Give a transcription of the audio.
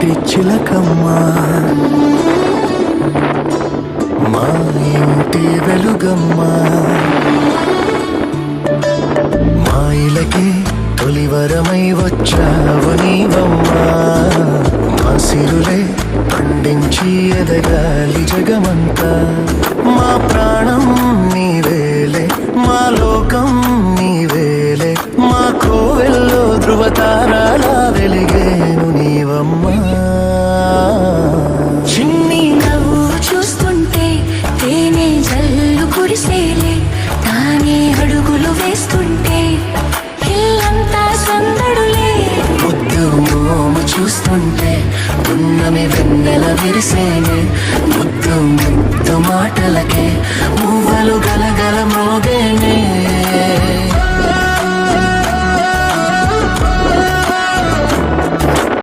చిట్టి చిలకమ్మ మా ఇంటి వెలుగమ్మ మా ఇలకి తొలివరమై వచ్చావు నీవమ్మా మా సిరులే పండించి ఎదగాలి జగమంతా మా ప్రాణం నీవేలే మా లోకం నీవేలే మా కోవెల్లో ధృవతారాలా వెలిగేను నీవమ్మా చిన్ని నవ్వు చూస్తుంటే తేనె జల్లు కురిసేలే తానే అడుగులు వేస్తుంటే ఇల్లంతా సందడులే ముద్దు మోము చూస్తుంటే పున్నమి వెన్నెల విరిసేనే ముద్దు ముద్దు మాటలకే మువ్వలు గలగల మోగేనే